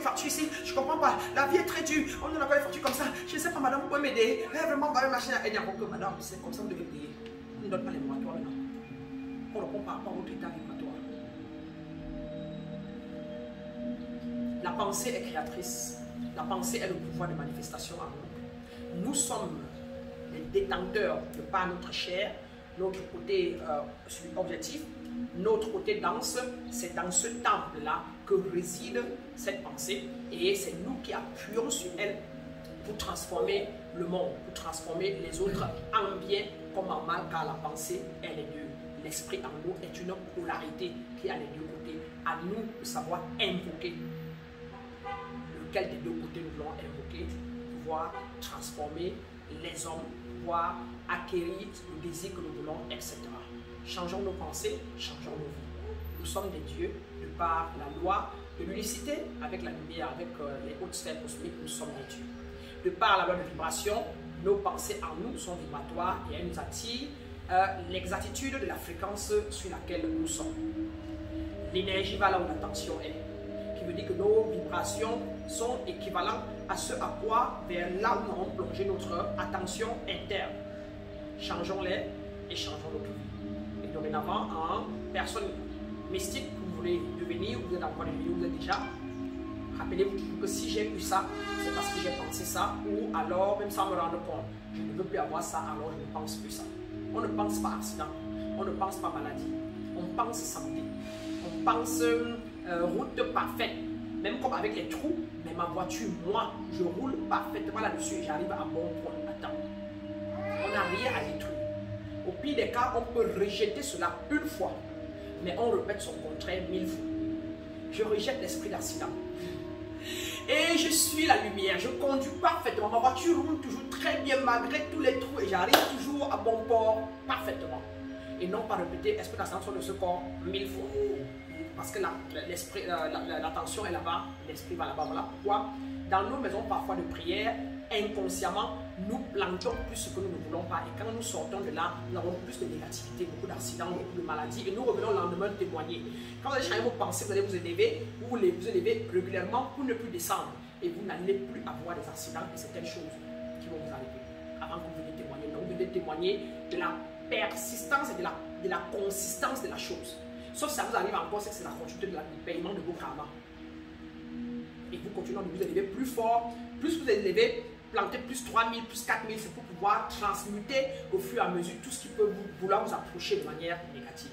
facture ici, je ne comprends pas. La vie est très dure. On ne donne pas les factures comme ça. Je ne sais pas, madame, vous pouvez m'aider. Vraiment, bah, machin. Elle dit encore que madame, c'est comme ça, vous devez payer. On ne donne pas les moratoires maintenant. On répond par rapport à votre état vibratoire. La pensée est créatrice. La pensée est le pouvoir de manifestation en nous. Nous sommes les détenteurs de par notre chair, notre côté objectif, notre côté dense. C'est dans ce temple-là que réside cette pensée. Et c'est nous qui appuyons sur elle pour transformer le monde, pour transformer les autres en bien comme en mal, car la pensée, elle est deux. L'esprit en nous est une polarité qui a les deux côtés. À nous de savoir invoquer lequel des deux côtés nous voulons invoquer, pouvoir transformer les hommes, pouvoir acquérir le désir que nous voulons, etc. Changeons nos pensées, changeons nos vies. Nous sommes des dieux de par la loi de l'unicité, avec la lumière, avec les hautes sphères cosmiques, nous sommes des dieux. De par la loi de vibration, nos pensées en nous sont vibratoires et elles nous attirent l'exactitude de la fréquence sur laquelle nous sommes. L'énergie va là où l'attention est, qui veut dire que nos vibrations sont équivalentes à ce à quoi, vers là où nous avons plongé notre attention interne. Changeons-les et changeons notre vie. Et dorénavant, en personne mystique que vous voulez devenir, vous êtes encore devenu, vous êtes déjà. Rappelez-vous toujours que si j'ai eu ça, c'est parce que j'ai pensé ça, ou alors, même sans me rendre compte, je ne veux plus avoir ça, alors je ne pense plus ça. On ne pense pas accident, on ne pense pas maladie, on pense santé, on pense route parfaite, même comme avec les trous, mais ma voiture, moi, je roule parfaitement là-dessus et j'arrive à bon point. Attends, on n'a rien à détruire. Au pire des cas, on peut rejeter cela une fois, mais on répète son contraire 1000 fois. Je rejette l'esprit d'accident. Et je suis la lumière, je conduis parfaitement. Ma voiture roule toujours très bien malgré tous les trous et j'arrive toujours à bon port parfaitement. Et non pas répéter esprit d'accident de ce corps 1000 fois. Parce que l'attention est là-bas, l'esprit va là-bas. Voilà pourquoi dans nos maisons parfois de prière, inconsciemment, nous plantons plus ce que nous ne voulons pas. Et quand nous sortons de là, nous avons plus de négativité, beaucoup d'accidents, beaucoup de maladies. Et nous revenons le lendemain témoigner. Quand vous allez changer vos pensées, vous allez vous élever, vous élevez régulièrement pour ne plus descendre. Et vous n'allez plus avoir des accidents et certaines choses qui vont vous arriver avant que vous veniez témoigner. Donc vous devez témoigner de la persistance et de la consistance de la chose. Sauf si ça vous arrive encore, c'est que c'est la continuité du paiement de vos karmas. Et vous continuez de vous élever plus fort, plus vous êtes élevé, plantez plus 3000, plus 4000, c'est pour pouvoir transmuter au fur et à mesure tout ce qui peut vouloir vous approcher de manière négative.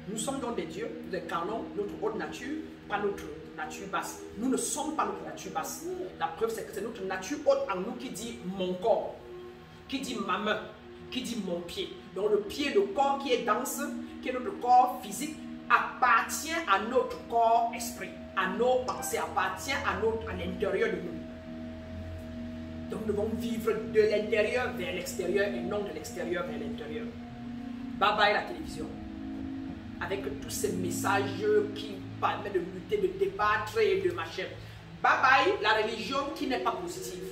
Nous sommes donc des dieux, nous incarnons notre haute nature, pas notre nature basse. Nous ne sommes pas notre nature basse. La preuve, c'est que c'est notre nature haute en nous qui dit mon corps, qui dit ma main, qui dit mon pied. Donc le pied, le corps qui est dense, qui est notre corps physique, appartient à notre corps esprit, à nos pensées, appartient à l'intérieur de nous. Donc nous devons vivre de l'intérieur vers l'extérieur et non de l'extérieur vers l'intérieur. Bye bye la télévision. Avec tous ces messages qui permettent de lutter, de débattre et de machin. Bye bye la religion qui n'est pas positive.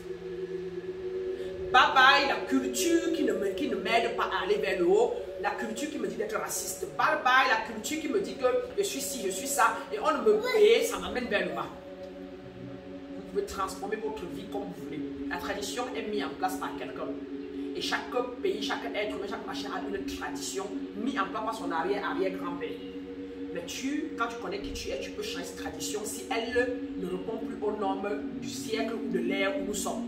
Bye bye la culture qui ne m'aide pas à aller vers le haut. La culture qui me dit d'être raciste. Bye bye la culture qui me dit que je suis ci, je suis ça. Et on me paye, ça m'amène vers le bas. Vous pouvez transformer votre vie comme vous voulez. La tradition est mise en place par quelqu'un. Et chaque pays, chaque être, chaque machin a une tradition mise en place par son arrière-grand-père. Mais quand tu connais qui tu es, tu peux changer cette tradition si elle ne répond plus aux normes du siècle ou de l'ère où nous sommes.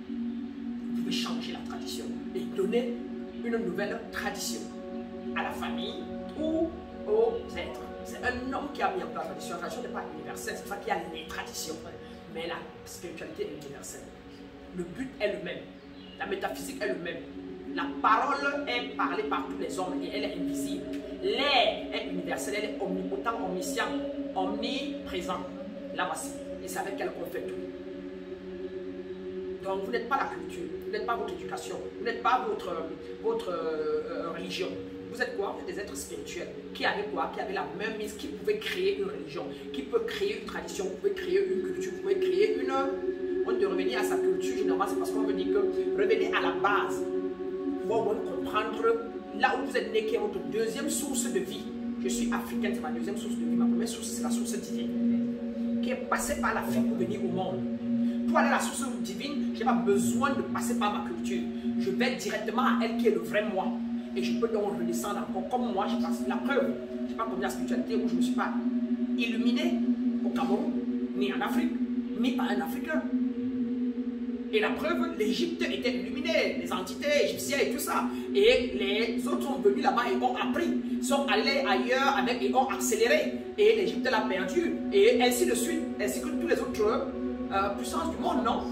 Vous pouvez changer la tradition et donner une nouvelle tradition à la famille ou aux êtres. C'est un homme qui a mis en place la tradition. La tradition n'est pas universelle, c'est pour ça qu'il y a les traditions. Mais la spiritualité est universelle. Le but est le même. La métaphysique est le même. La parole est parlée par tous les hommes et elle est invisible. L'air est universel, elle est omnipotent, omniscient, omniprésent. Là voici. Et c'est avec elle qu'on fait tout. Donc vous n'êtes pas la culture, vous n'êtes pas votre éducation, vous n'êtes pas votre religion. Vous êtes quoi? Vous êtes des êtres spirituels. Qui avaient quoi? Qui avaient la même mise, qui pouvaient créer une religion, qui peut créer une tradition, vous pouvez créer une culture, vous pouvez créer une... On dit de revenir à sa culture, généralement, c'est parce qu'on veut dire que revenez à la base. Pour pouvoir comprendre là où vous êtes né, qui est votre deuxième source de vie. Je suis africaine, c'est ma deuxième source de vie. Ma première source, c'est la source divine. qui est passé par l'Afrique pour venir au monde. Pour aller à la source divine, je n'ai pas besoin de passer par ma culture. Je vais directement à elle qui est le vrai moi. Et je peux donc redescendre encore comme moi. Je passe la preuve. Je ne sais pas combien de spiritualité où je ne me suis pas illuminé au Cameroun, ni en Afrique, ni par un Africain. Et la preuve, l'Égypte était illuminée, les entités égyptiennes et tout ça. Et les autres sont venus là-bas et ont appris, sont allés ailleurs avec et ont accéléré. Et l'Égypte l'a perdu. Et ainsi de suite, ainsi que tous les autres puissances du monde, non?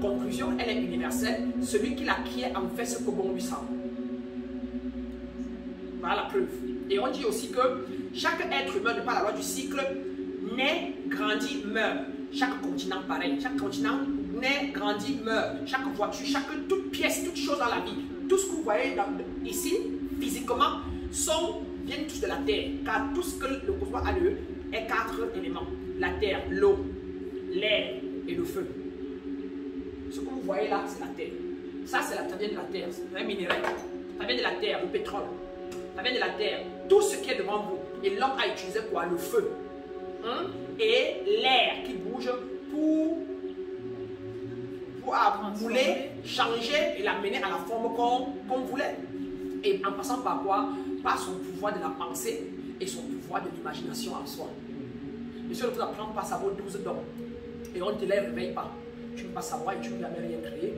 Conclusion, elle est universelle. Celui qui l'acquiert en fait ce que bon lui semble. Voilà la preuve. Et on dit aussi que chaque être humain, de par la loi du cycle, naît, grandit, meurt. Chaque continent pareil. Chaque continent naît, grandit, meurt. Chaque voiture, toute pièce, toute chose dans la vie, tout ce que vous voyez ici, physiquement, viennent tous de la terre. Car tout ce que le cosmos a de eux est 4 éléments. La terre, l'eau, l'air et le feu. Ce que vous voyez là, c'est la terre. Ça vient de la terre. C'est un minerai. Ça vient de la terre, le pétrole. Ça vient de la terre. Tout ce qui est devant vous. Et l'homme a utilisé quoi? Le feu. Et l'air qui bouge pour vouloir changer et l'amener à la forme qu'on voulait. Et en passant par quoi? Par son pouvoir de la pensée et son pouvoir de l'imagination en soi. Monsieur, ne t'apprends pas, ça vaut 12 dons. Et on ne te les réveille pas. Tu ne peux pas savoir et tu ne peux jamais rien créer.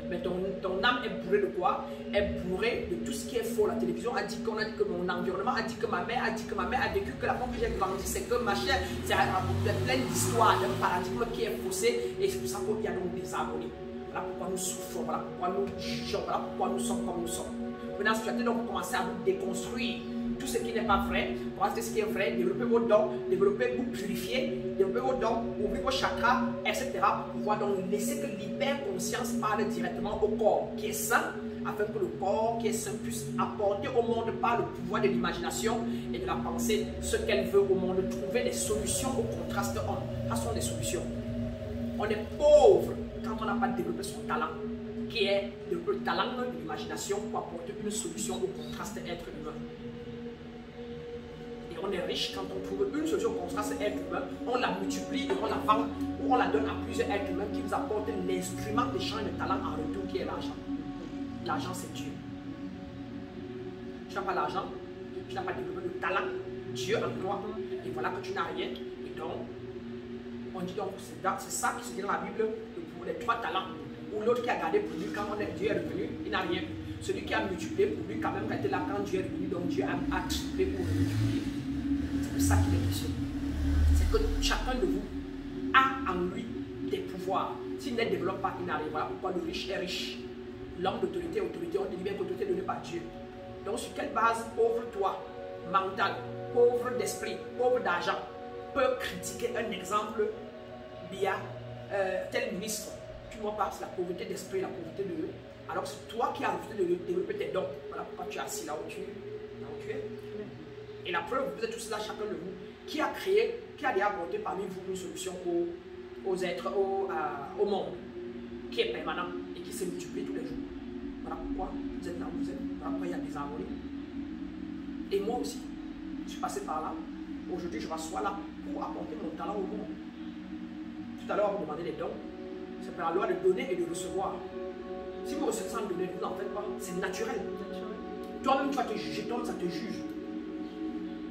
Mais ton âme est bourrée de quoi? Est bourrée de tout ce qui est faux. La télévision a dit qu'on a dit que mon environnement a dit que ma mère a dit que ma mère a vécu, que la fois que j'ai grandi, c'est que ma chair, c'est plein d'histoires, d'un paradigme qui est faussé. Et c'est pour ça qu'il y a donc des harmonies. Voilà pourquoi nous souffrons, voilà pourquoi nous jugeons, voilà pourquoi nous sommes comme nous sommes. Maintenant, si tu as donc commencé à vous déconstruire tout ce qui n'est pas vrai, commencez ce qui est vrai, développez vos dons, développez, vous purifiez, développez vos dons, ouvrez vos chakras, etc. pour pouvoir donc laisser que l'hyperconscience parle directement au corps qui est sain, afin que le corps qui est sain puisse apporter au monde par le pouvoir de l'imagination et de la pensée ce qu'elle veut au monde, trouver des solutions au contraste homme. Ce sont des solutions. On est pauvre quand on n'a pas développé son talent, qui est le talent de l'imagination pour apporter une solution au contraste être humain. Et on est riche quand on trouve une solution au contraste être humain, on la multiplie et on la vend ou on la donne à plusieurs êtres humains qui nous apportent l'instrument d'échange de talent en retour qui est l'argent. L'argent, c'est Dieu. Tu n'as pas l'argent, tu n'as pas développé le talent, Dieu en toi, et voilà que tu n'as rien. Et donc, on dit donc, c'est ça qui se dit dans la Bible pour les 3 talents. Ou l'autre qui a gardé pour lui quand Dieu est revenu, il n'a rien. Celui qui a multiplié pour lui, quand même, quand il était là, quand Dieu est revenu, donc Dieu a triplé pour le multiplier. C'est de ça qu'il est question. C'est que chacun de vous a en lui des pouvoirs. S'il ne les développe pas, il n'arrive. Voilà pourquoi le riche est riche. L'homme d'autorité, autorité, on dit bien qu'autorité donnée par Dieu. Donc sur quelle base pauvre toi, mental, pauvre d'esprit, pauvre d'argent, peut critiquer un exemple via tel ministre? Tu vois pas, c'est la pauvreté d'esprit, la pauvreté de eux. Alors c'est toi qui as refusé de développer tes dons. Voilà pourquoi tu es assis là où tu es. Et la preuve, vous êtes tous là, chacun de vous, qui a créé, qui a déjà apporté parmi vous une solution aux êtres, au monde, qui est permanent et qui se multiplie tous les jours. Voilà pourquoi vous êtes là où vous êtes. Voilà pourquoi il y a des harmonies. Et moi aussi, je suis passé par là. Aujourd'hui, je m'assois là pour apporter mon talent au monde. Tout à l'heure, on vous demandait des dons. C'est par la loi de donner et de recevoir. Si vous recevez sans donner, vous n'en faites pas. C'est naturel. Toi-même, tu vas te juger. Toi-même, ça te juge.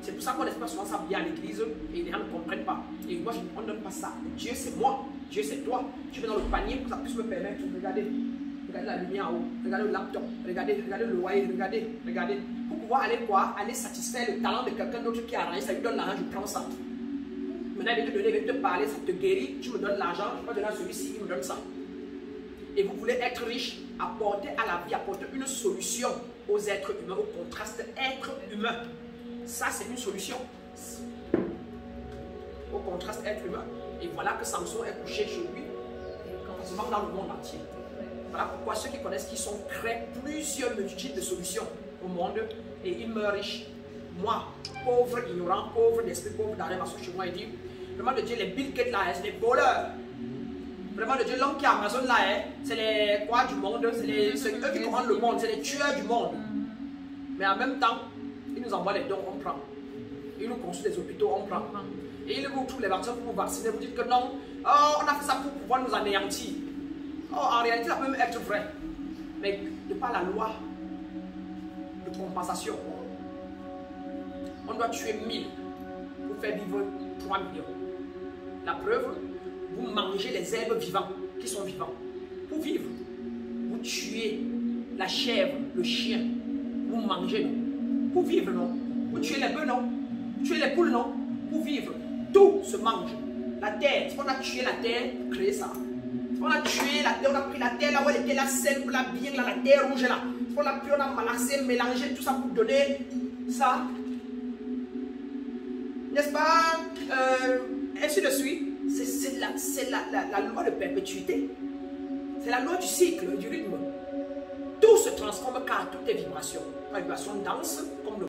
C'est pour ça qu'on laisse pas souvent ça bien à l'église et les gens ne comprennent pas. Et moi, on ne donne pas ça. Dieu, c'est moi. Dieu, c'est toi. Tu vas dans le panier pour que ça puisse me permettre de regarder. Regardez la lumière en haut. Regardez le laptop. Regardez le loyer. Regardez. Pour pouvoir aller quoi? Aller satisfaire le talent de quelqu'un d'autre qui a arrangé. Ça lui donne l'argent, je prends ça. Maintenant, il va te donner, il va te parler, ça te guérit. Tu me donnes l'argent, je peux donner à celui-ci, il me donne ça. Et vous voulez être riche, apporter à la vie, apporter une solution aux êtres humains, au contraste être humain. Ça, c'est une solution. Au contraste être humain. Et voilà que Samson est couché chez lui, quasiment dans le monde entier. Voilà pourquoi ceux qui connaissent qui sont créés plusieurs multitudes de solutions au monde et ils meurent riches. Moi, pauvre, ignorant, pauvre d'esprit, pauvre d'argent, parce que chez moi, il dit, vraiment de Dieu, les Bill Gates là, c'est les voleurs. Vraiment de Dieu, l'homme qui a Amazon là, c'est les quoi du monde, c'est eux qui commandent le monde, c'est les tueurs du monde. Mais en même temps, ils nous envoient les dons, on prend. Ils nous construisent des hôpitaux, on prend. Et il vous trouve les vaccins pour vous vacciner. Vous dites que non, oh, on a fait ça pour pouvoir nous anéantir. Oh, en réalité, ça peut même être vrai. Mais de par la loi de compensation, on doit tuer 1000 pour faire vivre 3 millions. La preuve, vous mangez les herbes vivantes qui sont vivants. Pour vivre, vous tuez la chèvre, le chien, vous mangez, non? Pour vivre, non? Vous tuez les bœufs, non? Vous tuez les poules, non? Pour vivre, tout se mange. La terre, on a tué la terre pour créer ça. On a tué la terre, on a pris la terre là où elle était là, simple, là, bien, là, la terre rouge là. On a pris, on a malaxé, mélangé tout ça pour donner ça. N'est-ce pas? Ainsi de suite. C'est la loi de perpétuité. C'est la loi du cycle, du rythme. Tout se transforme car toutes les vibrations. La vibration dense, comme le